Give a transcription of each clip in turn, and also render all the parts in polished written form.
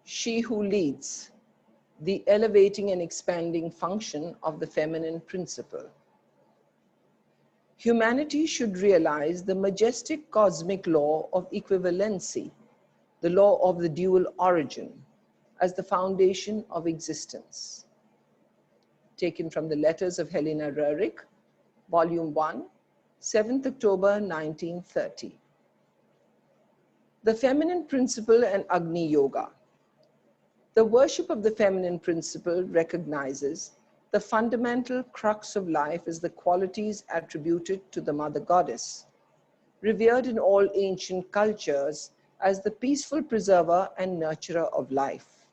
she who leads, the elevating and expanding function of the feminine principle. Humanity should realize the majestic cosmic law of equivalency, the law of the dual origin, as the foundation of existence. Taken from the letters of Helena Roerich, Volume 1, 7th October 1930. The feminine principle and Agni Yoga. The worship of the feminine principle recognizes the fundamental crux of life as the qualities attributed to the Mother Goddess, revered in all ancient cultures as the peaceful preserver and nurturer of life.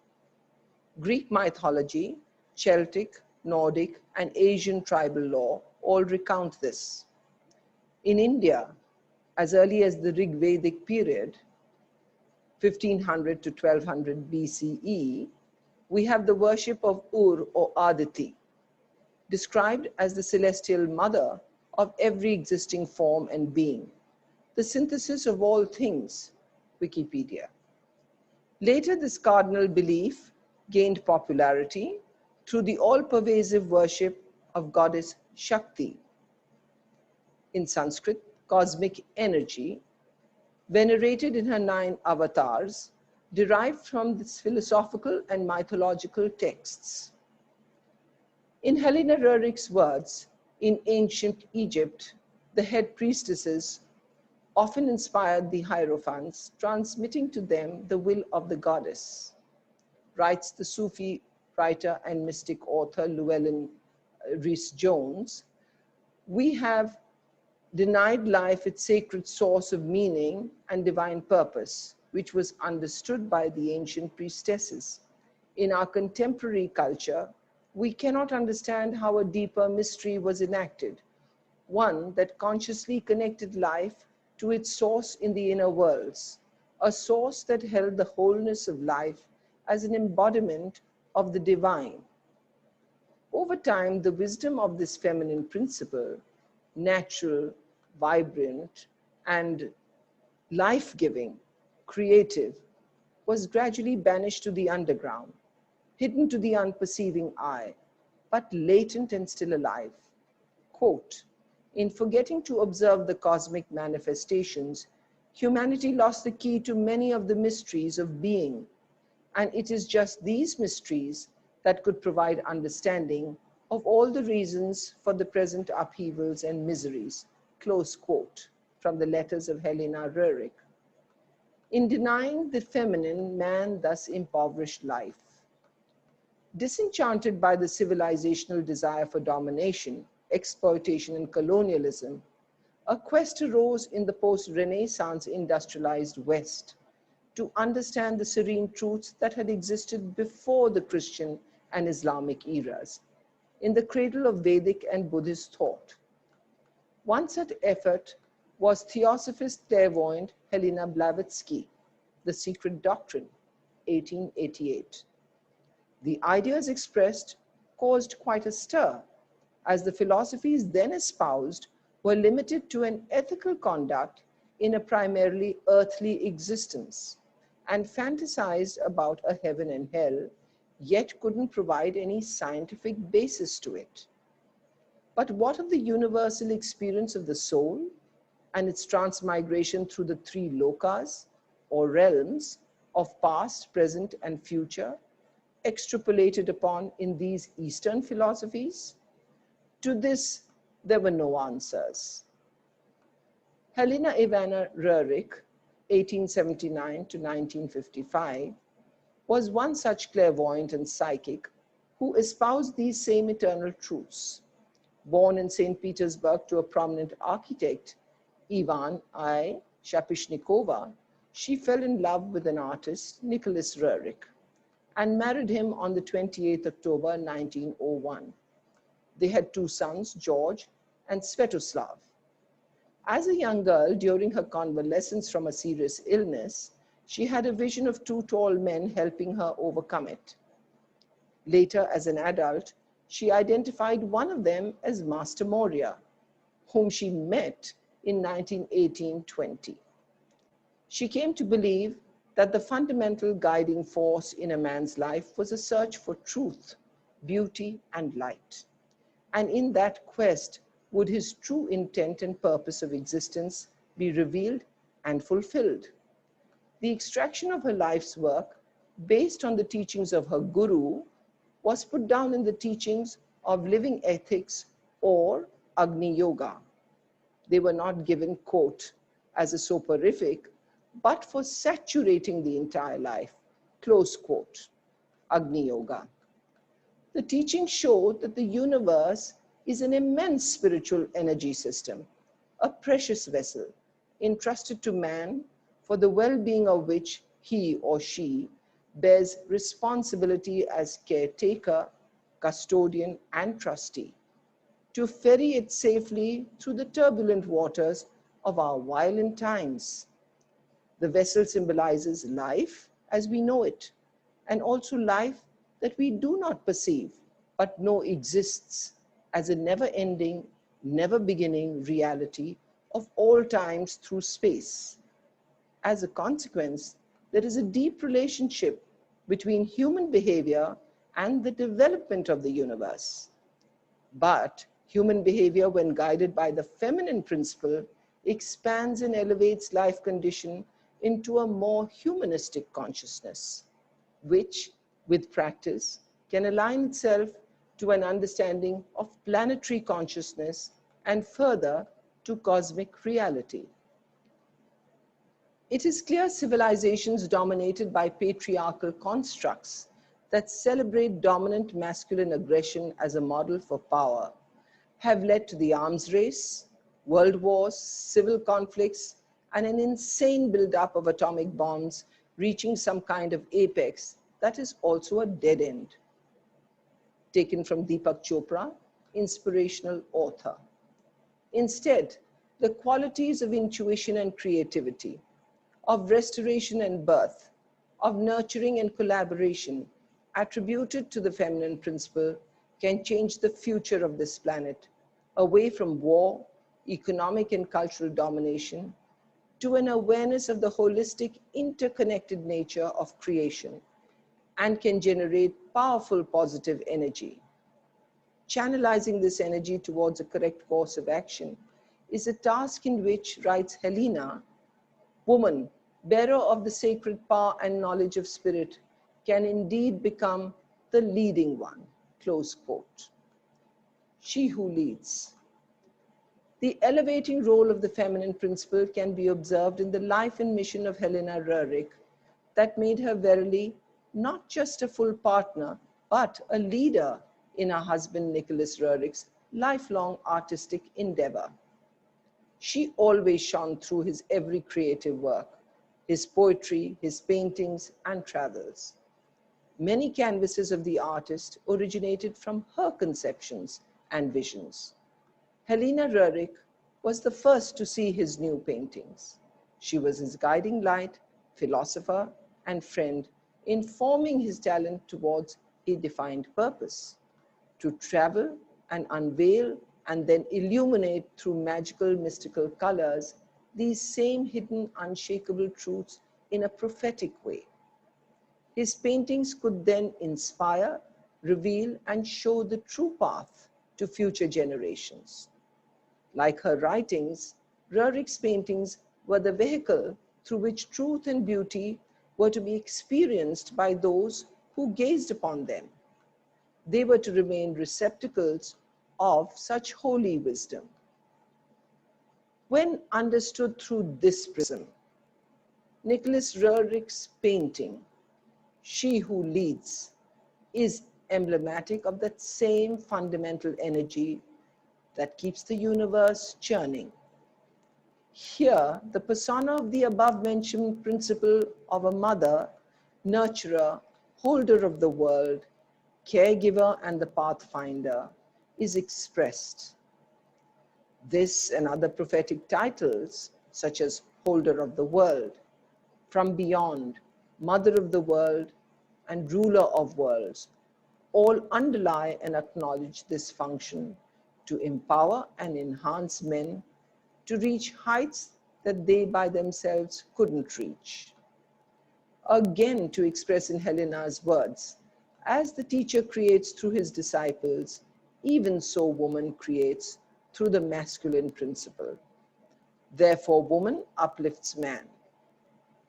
Greek mythology, Celtic, Nordic, and Asian tribal law all recount this. In India, as early as the Rig Vedic period, 1500 to 1200 BCE, we have the worship of Ur or Aditi, described as the celestial mother of every existing form and being, the synthesis of all things, Wikipedia. Later, this cardinal belief gained popularity through the all-pervasive worship of goddess Shakti. In Sanskrit, cosmic energy, venerated in her 9 avatars, derived from these philosophical and mythological texts. In Helena Roerich's words, in ancient Egypt, the head priestesses often inspired the hierophants, transmitting to them the will of the goddess. Writes the Sufi writer and mystic author Llewellyn Rhys-Jones, we have denied life its sacred source of meaning and divine purpose, which was understood by the ancient priestesses. In our contemporary culture, we cannot understand how a deeper mystery was enacted, one that consciously connected life to its source in the inner worlds, a source that held the wholeness of life as an embodiment of the divine. Over time, the wisdom of this feminine principle, natural, vibrant, and life-giving, creative, was gradually banished to the underground, hidden to the unperceiving eye, but latent and still alive. Quote, in forgetting to observe the cosmic manifestations, humanity lost the key to many of the mysteries of being, and it is just these mysteries that could provide understanding of all the reasons for the present upheavals and miseries. Close quote from the letters of Helena Roerich. In denying the feminine, man thus impoverished life. Disenchanted by the civilizational desire for domination, exploitation, and colonialism, a quest arose in the post-Renaissance industrialized West to understand the serene truths that had existed before the Christian and Islamic eras, in the cradle of Vedic and Buddhist thought. One such effort was Theosophist clairvoyant Helena Blavatsky, The Secret Doctrine, 1888. The ideas expressed caused quite a stir, as the philosophies then espoused were limited to an ethical conduct in a primarily earthly existence, and fantasized about a heaven and hell, yet couldn't provide any scientific basis to it. But what of the universal experience of the soul and its transmigration through the 3 lokas, or realms, of past, present, and future, extrapolated upon in these Eastern philosophies? To this, there were no answers. Helena Ivana Roerich, 1879 to 1955, was one such clairvoyant and psychic who espoused these same eternal truths. Born in St. Petersburg to a prominent architect, Ivan I. Shapishnikova, she fell in love with an artist, Nicholas Roerich, and married him on the 28th October 1901. They had 2 sons, George and Svetoslav. As a young girl, during her convalescence from a serious illness, she had a vision of 2 tall men helping her overcome it. Later, as an adult, she identified one of them as Master Moria, whom she met in 1918-20. She came to believe that the fundamental guiding force in a man's life was a search for truth, beauty, and light. And in that quest would his true intent and purpose of existence be revealed and fulfilled. The extraction of her life's work, based on the teachings of her guru, was put down in the teachings of living ethics or Agni Yoga. They were not given, quote, as a soporific, but for saturating the entire life, close quote, Agni Yoga. The teachings show that the universe is an immense spiritual energy system, a precious vessel, entrusted to man for the well-being of which he or she bears responsibility as caretaker, custodian, and trustee, to ferry it safely through the turbulent waters of our violent times. The vessel symbolizes life as we know it, and also life that we do not perceive, but know exists as a never-ending, never-beginning reality of all times through space. As a consequence, there is a deep relationship between human behavior and the development of the universe. But human behavior, when guided by the feminine principle, expands and elevates life condition into a more humanistic consciousness, which, with practice, can align itself to an understanding of planetary consciousness and further to cosmic reality. It is clear civilizations dominated by patriarchal constructs that celebrate dominant masculine aggression as a model for power have led to the arms race, world wars, civil conflicts, and an insane buildup of atomic bombs reaching some kind of apex that is also a dead end. Taken from Deepak Chopra, inspirational author. Instead, the qualities of intuition and creativity, of restoration and birth, of nurturing and collaboration attributed to the feminine principle can change the future of this planet away from war, economic and cultural domination, to an awareness of the holistic, interconnected nature of creation, and can generate powerful positive energy. Channelizing this energy towards a correct course of action is a task in which, writes Helana, woman, bearer of the sacred power and knowledge of spirit, can indeed become the leading one, close quote. She who leads. The elevating role of the feminine principle can be observed in the life and mission of Helena Roerich that made her verily not just a full partner, but a leader in her husband Nicholas Roerich's lifelong artistic endeavor. She always shone through his every creative work, his poetry, his paintings, and travels. Many canvases of the artist originated from her conceptions and visions. Helena Roerich was the first to see his new paintings. She was his guiding light, philosopher, and friend, informing his talent towards a defined purpose, to travel and unveil and then illuminate through magical, mystical colors these same hidden, unshakable truths in a prophetic way. His paintings could then inspire, reveal, and show the true path to future generations. Like her writings, Roerich's paintings were the vehicle through which truth and beauty were to be experienced by those who gazed upon them. They were to remain receptacles of such holy wisdom. When understood through this prism, Nicholas Roerich's painting, She Who Leads, is emblematic of that same fundamental energy that keeps the universe churning. Here, the persona of the above-mentioned principle of a mother, nurturer, holder of the world, caregiver, and the pathfinder is expressed. This and other prophetic titles, such as Holder of the World, From Beyond, Mother of the World, and Ruler of Worlds, all underlie and acknowledge this function to empower and enhance men to reach heights that they by themselves couldn't reach. Again, to express in Helena's words, as the teacher creates through his disciples, even so woman creates through the masculine principle. Therefore, woman uplifts man.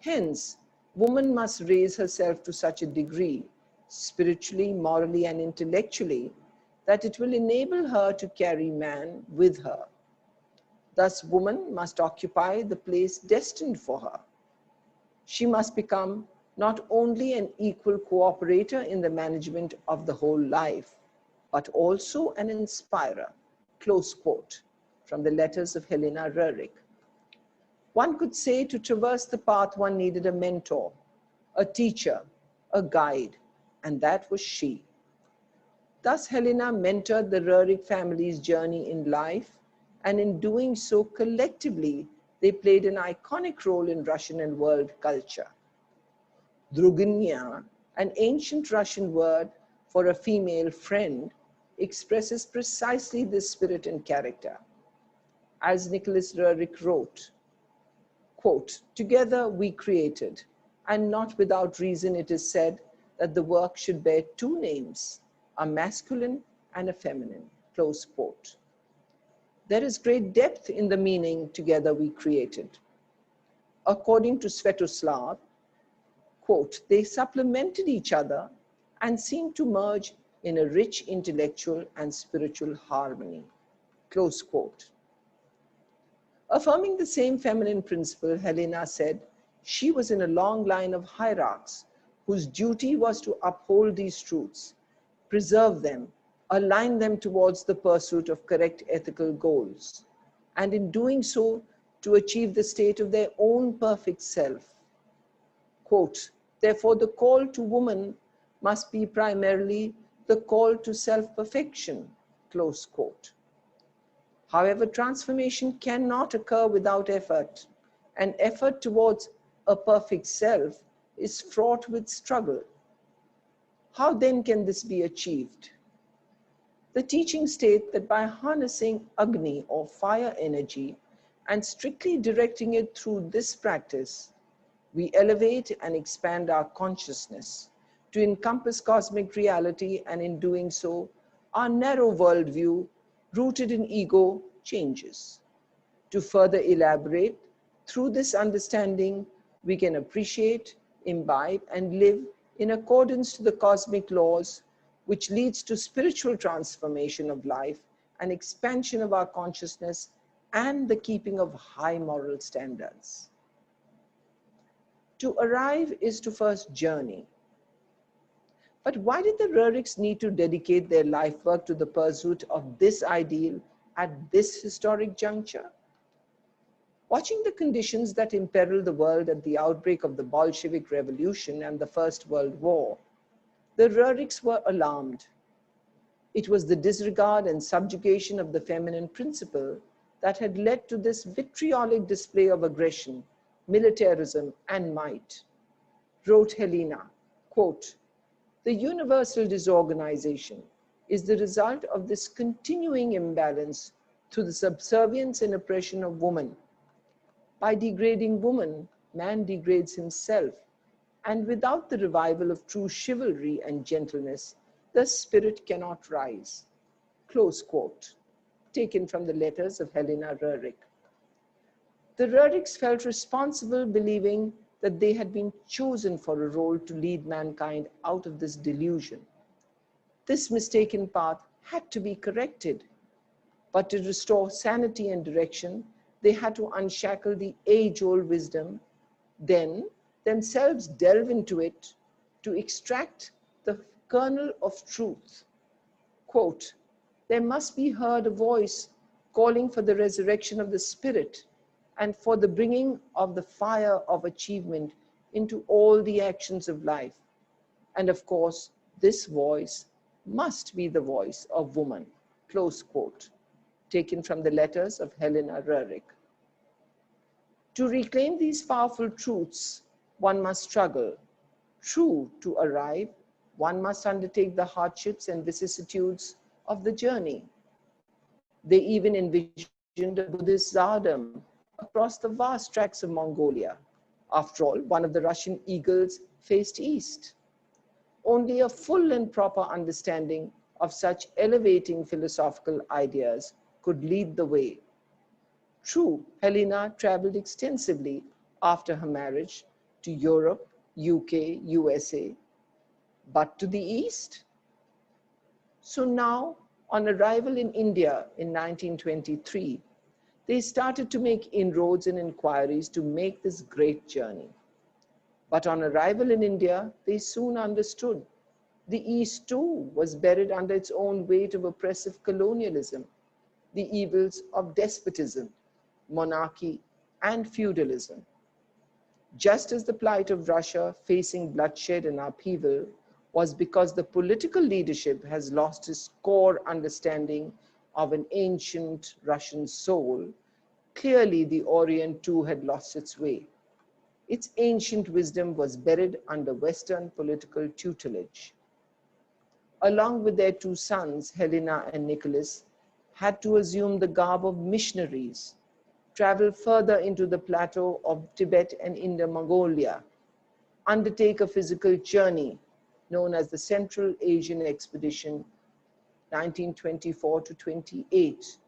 Hence, woman must raise herself to such a degree, spiritually, morally, and intellectually, that it will enable her to carry man with her. Thus, woman must occupy the place destined for her. She must become not only an equal cooperator in the management of the whole life, but also an inspirer. Close quote from the letters of Helena Roerich. One could say to traverse the path one needed a mentor, a teacher, a guide, and that was she. Thus Helena mentored the Roerich family's journey in life, and in doing so collectively, they played an iconic role in Russian and world culture. Druginya, an ancient Russian word for a female friend, expresses precisely this spirit and character. As Nicholas Roerich wrote, quote, "Together we created, and not without reason it is said that the work should bear two names, a masculine and a feminine," close quote. There is great depth in the meaning "together we created." According to Svetoslav, quote, "They supplemented each other and seemed to merge in a rich intellectual and spiritual harmony," close quote. Affirming the same feminine principle, Helena said she was in a long line of hierarchs whose duty was to uphold these truths, preserve them, align them towards the pursuit of correct ethical goals, and in doing so, to achieve the state of their own perfect self. Quote, "Therefore, the call to woman must be primarily the call to self-perfection," close quote. However, transformation cannot occur without effort, and effort towards a perfect self is fraught with struggle. How then can this be achieved? The teachings state that by harnessing Agni or fire energy and strictly directing it through this practice, we elevate and expand our consciousness to encompass cosmic reality, and in doing so, our narrow worldview, rooted in ego, changes. To further elaborate, through this understanding, we can appreciate, imbibe, and live in accordance to the cosmic laws, which leads to spiritual transformation of life and expansion of our consciousness and the keeping of high moral standards. To arrive is to first journey. But why did the Roerichs need to dedicate their life work to the pursuit of this ideal at this historic juncture? Watching the conditions that imperiled the world at the outbreak of the Bolshevik Revolution and the First World War, the Roerichs were alarmed. It was the disregard and subjugation of the feminine principle that had led to this vitriolic display of aggression, militarism, and might. Wrote Helena, quote, "The universal disorganization is the result of this continuing imbalance through the subservience and oppression of woman. By degrading woman, man degrades himself, and without the revival of true chivalry and gentleness, the spirit cannot rise." Close quote, taken from the letters of Helena Roerich. The Roerichs felt responsible, believing that they had been chosen for a role to lead mankind out of this delusion. This mistaken path had to be corrected, but to restore sanity and direction, they had to unshackle the age-old wisdom, then themselves delve into it to extract the kernel of truth. Quote, "There must be heard a voice calling for the resurrection of the spirit and for the bringing of the fire of achievement into all the actions of life. And of course, this voice must be the voice of woman." Close quote, taken from the letters of Helena Roerich. To reclaim these powerful truths, one must struggle. True, to arrive, one must undertake the hardships and vicissitudes of the journey. They even envisioned a Buddhist tsardom across the vast tracts of Mongolia. After all, one of the Russian eagles faced east. Only a full and proper understanding of such elevating philosophical ideas could lead the way. True, Helena traveled extensively after her marriage to Europe, UK, USA, but to the east? So now, on arrival in India in 1923, they started to make inroads and inquiries to make this great journey. But on arrival in India, they soon understood the East too was buried under its own weight of oppressive colonialism, the evils of despotism, monarchy, and feudalism. Just as the plight of Russia facing bloodshed and upheaval was because the political leadership has lost its core understanding of an ancient Russian soul, clearly the Orient too had lost its way. Its ancient wisdom was buried under Western political tutelage. Along with their two sons, Helena and Nicholas, had to assume the garb of missionaries, travel further into the plateau of Tibet and Inner Mongolia, undertake a physical journey known as the Central Asian Expedition 1924 to 28,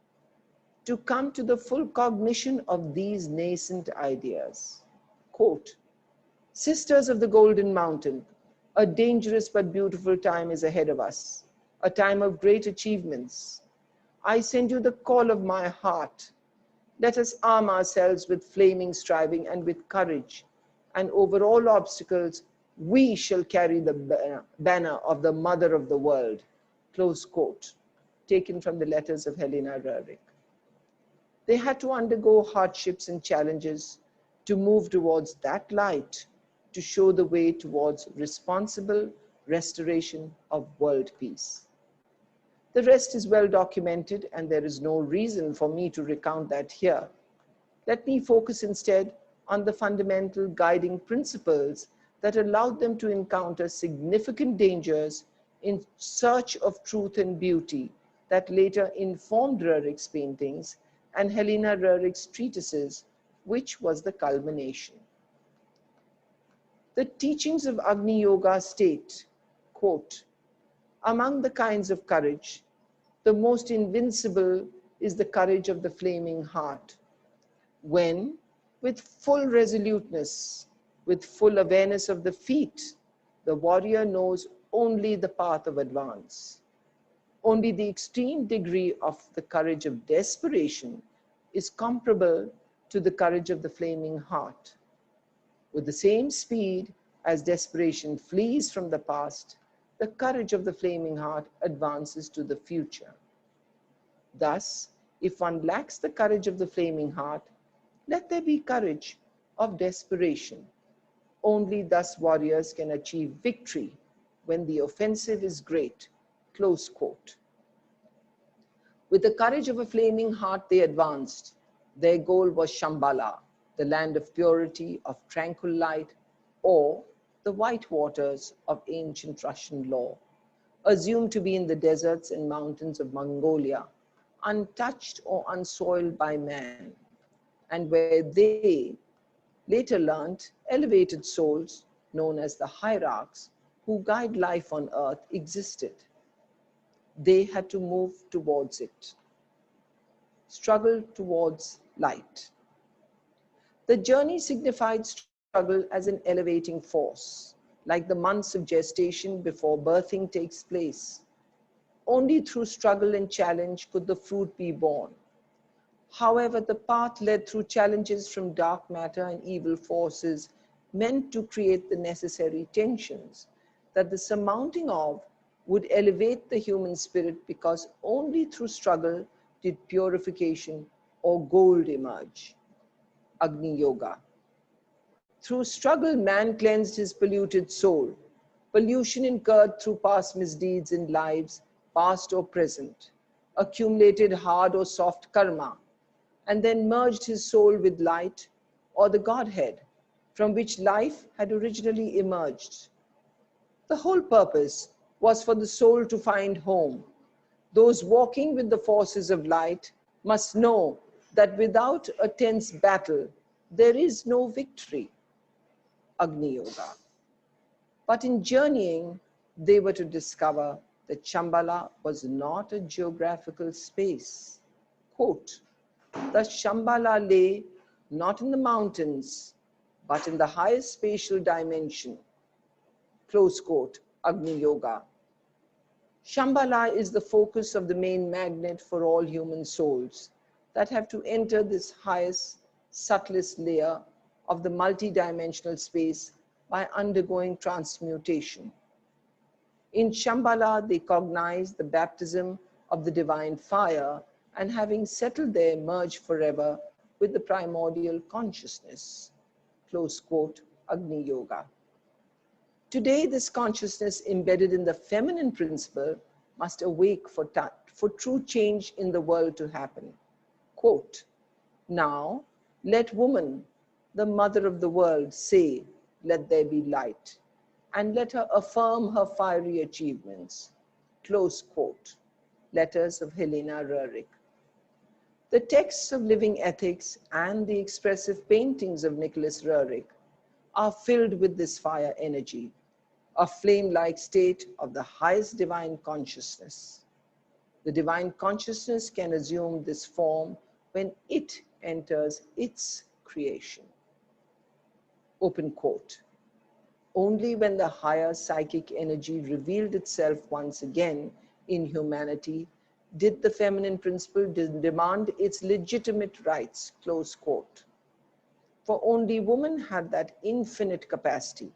to come to the full cognition of these nascent ideas. Quote, "Sisters of the Golden Mountain, a dangerous but beautiful time is ahead of us, a time of great achievements. I send you the call of my heart. Let us arm ourselves with flaming striving and with courage, and over all obstacles, we shall carry the banner of the Mother of the World." Close quote, taken from the letters of Helena Roerich. They had to undergo hardships and challenges to move towards that light, to show the way towards responsible restoration of world peace. The rest is well documented, and there is no reason for me to recount that here. Let me focus instead on the fundamental guiding principles that allowed them to encounter significant dangers in search of truth and beauty that later informed Roerich's paintings and Helena Roerich's treatises, which was the culmination. The teachings of Agni Yoga state, quote, "Among the kinds of courage, the most invincible is the courage of the flaming heart, when, with full resoluteness, with full awareness of the feet, the warrior knows only the path of advance. Only the extreme degree of the courage of desperation is comparable to the courage of the flaming heart. With the same speed as desperation flees from the past, the courage of the flaming heart advances to the future. Thus, if one lacks the courage of the flaming heart, let there be courage of desperation. Only thus warriors can achieve victory when the offensive is great." Close quote. With the courage of a flaming heart, they advanced. Their goal was Shambhala, the land of purity, of tranquil light, or the white waters of ancient Russian law, assumed to be in the deserts and mountains of Mongolia, untouched or unsoiled by man, and where they later learnt elevated souls, known as the hierarchs, who guide life on earth, existed. They had to move towards it, struggle towards light. The journey signified struggle as an elevating force, like the months of gestation before birthing takes place. Only through struggle and challenge could the fruit be born. However, the path led through challenges from dark matter and evil forces meant to create the necessary tensions that the surmounting of would elevate the human spirit, because only through struggle did purification or gold emerge. Agni Yoga. Through struggle, man cleansed his polluted soul. Pollution incurred through past misdeeds in lives, past or present, accumulated hard or soft karma, and then merged his soul with light, or the Godhead, from which life had originally emerged. The whole purpose was for the soul to find home. Those walking with the forces of light must know that without a tense battle, there is no victory. Agni Yoga. But in journeying, they were to discover that Shambhala was not a geographical space. Quote, the Shambhala lay not in the mountains, but in the highest spatial dimension. Close quote, Agni Yoga. Shambhala is the focus of the main magnet for all human souls that have to enter this highest, subtlest layer of the multidimensional space by undergoing transmutation. In Shambhala, they cognize the baptism of the divine fire and having settled there, merge forever with the primordial consciousness. Close quote, Agni Yoga. Today, this consciousness embedded in the feminine principle must awake for true change in the world to happen. Quote, now, let woman, the mother of the world, say, let there be light, and let her affirm her fiery achievements. Close quote. Letters of Helana Roerich. The texts of living ethics and the expressive paintings of Nicholas Roerich are filled with this fire energy, a flame-like state of the highest divine consciousness. The divine consciousness can assume this form when it enters its creation. Open quote. Only when the higher psychic energy revealed itself once again in humanity did the feminine principle demand its legitimate rights, close quote. For only woman had that infinite capacity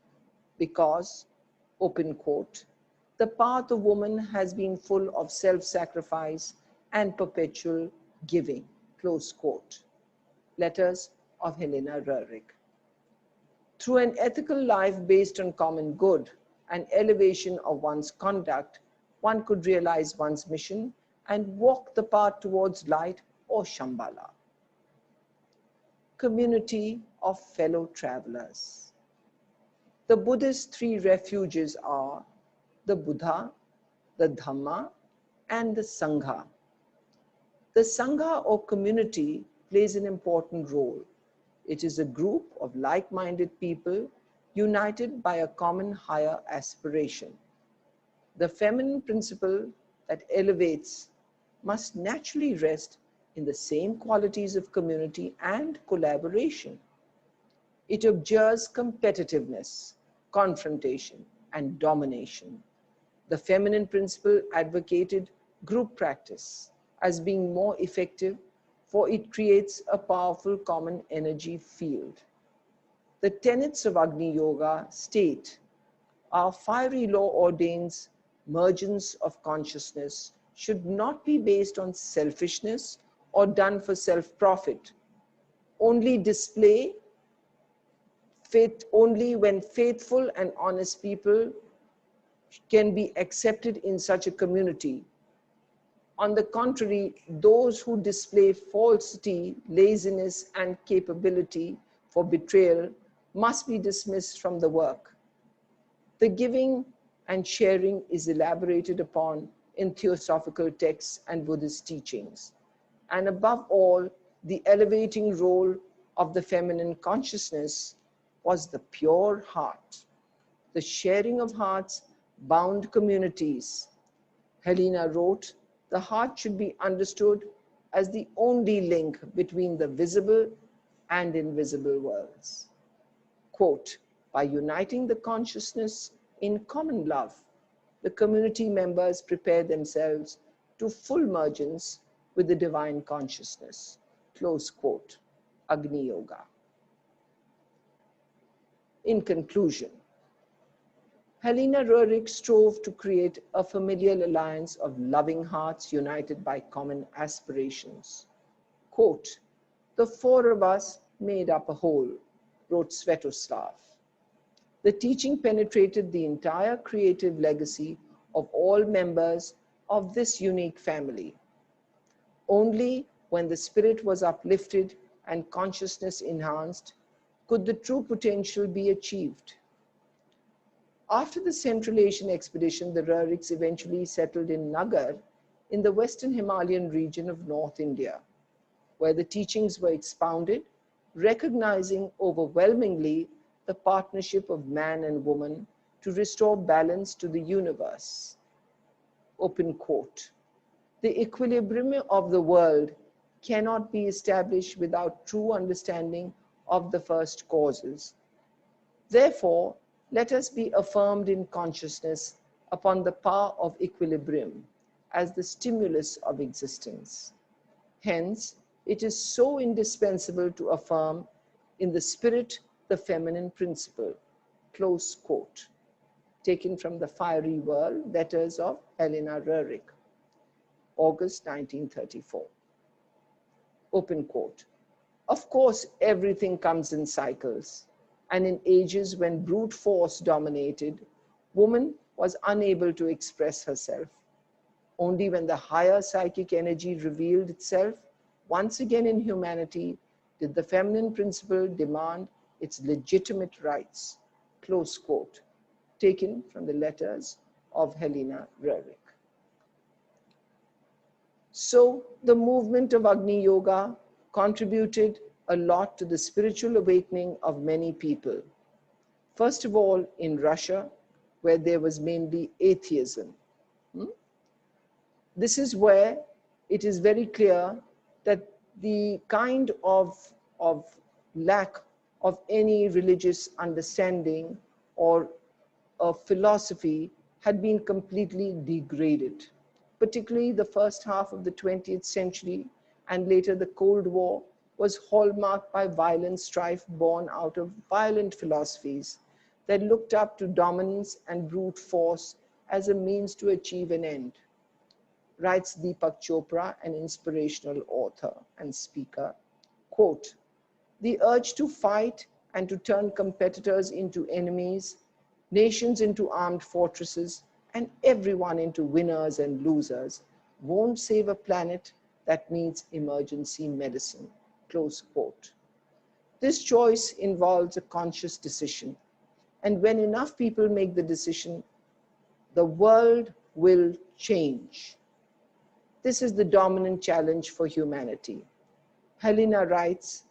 because, open quote, the path of woman has been full of self-sacrifice and perpetual giving, close quote. Letters of Helana Roerich. Through an ethical life based on common good and elevation of one's conduct, one could realize one's mission and walk the path towards light or Shambhala. Community of fellow travelers. The Buddhist three refuges are the Buddha, the Dhamma, and the Sangha. The Sangha or community plays an important role. It is a group of like-minded people united by a common higher aspiration. The feminine principle that elevates must naturally rest in the same qualities of community and collaboration. It abjures competitiveness, confrontation, and domination. The feminine principle advocated group practice as being more effective, for it creates a powerful common energy field. The tenets of Agni Yoga state, our fiery law ordains mergence of consciousness should not be based on selfishness or done for self-profit. Only when faithful and honest people can be accepted in such a community. On the contrary, those who display falsity, laziness, and capability for betrayal must be dismissed from the work. The giving and sharing is elaborated upon in theosophical texts and Buddhist teachings. And above all, the elevating role of the feminine consciousness was the pure heart. The sharing of hearts bound communities. Helena wrote, the heart should be understood as the only link between the visible and invisible worlds. Quote, by uniting the consciousness in common love, the community members prepare themselves to full mergence with the divine consciousness. Close quote, Agni Yoga. In conclusion, Helena Roerich strove to create a familial alliance of loving hearts united by common aspirations. Quote, the four of us made up a whole, wrote Svetoslav. The teaching penetrated the entire creative legacy of all members of this unique family. Only when the spirit was uplifted and consciousness enhanced could the true potential be achieved. After the Central Asian expedition, the Roerichs eventually settled in Nagar in the Western Himalayan region of North India, where the teachings were expounded, recognizing overwhelmingly the partnership of man and woman to restore balance to the universe. Open quote. The equilibrium of the world cannot be established without true understanding of the first causes. Therefore, let us be affirmed in consciousness upon the power of equilibrium as the stimulus of existence. Hence, it is so indispensable to affirm in the spirit the feminine principle. Close quote. Taken from the Fiery World, Letters of Helena Roerich, August 1934. Open quote. Of course, everything comes in cycles, and in ages when brute force dominated, woman was unable to express herself. Only when the higher psychic energy revealed itself once again in humanity did the feminine principle demand its legitimate rights. Close quote. Taken from the Letters of Helena Roerich. So the movement of Agni Yoga contributed a lot to the spiritual awakening of many people. First of all, in Russia, where there was mainly atheism. This is where it is very clear that the kind of lack of any religious understanding or a philosophy had been completely degraded. Particularly the first half of the 20th century and later the Cold War was hallmarked by violent strife born out of violent philosophies that looked up to dominance and brute force as a means to achieve an end. Writes Deepak Chopra, an inspirational author and speaker, quote, "The urge to fight and to turn competitors into enemies, nations into armed fortresses, and everyone into winners and losers won't save a planet that needs emergency medicine." Close quote. This choice involves a conscious decision. And when enough people make the decision, the world will change. This is the dominant challenge for humanity. Helena writes,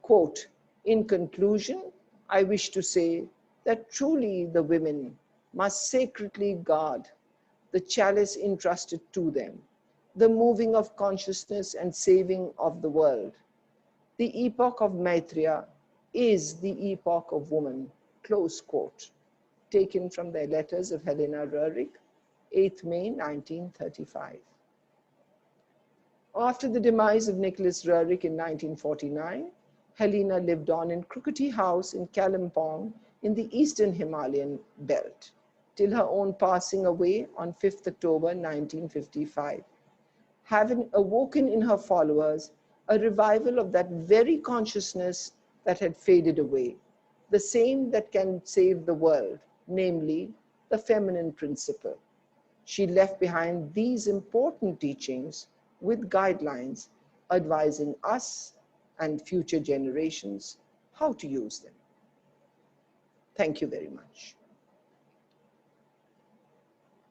quote, "In conclusion, I wish to say that truly the women must sacredly guard the chalice entrusted to them, the moving of consciousness and saving of the world. The epoch of Maitreya is the epoch of woman." Close quote. Taken from the Letters of Helena Roerich, 8th May 1935. After the demise of Nicholas Roerich in 1949, Helena lived on in Krukoti House in Kalimpong in the eastern Himalayan belt, till her own passing away on 5th October 1955, having awoken in her followers a revival of that very consciousness that had faded away, the same that can save the world, namely the feminine principle. She left behind these important teachings with guidelines advising us and future generations how to use them. Thank you very much.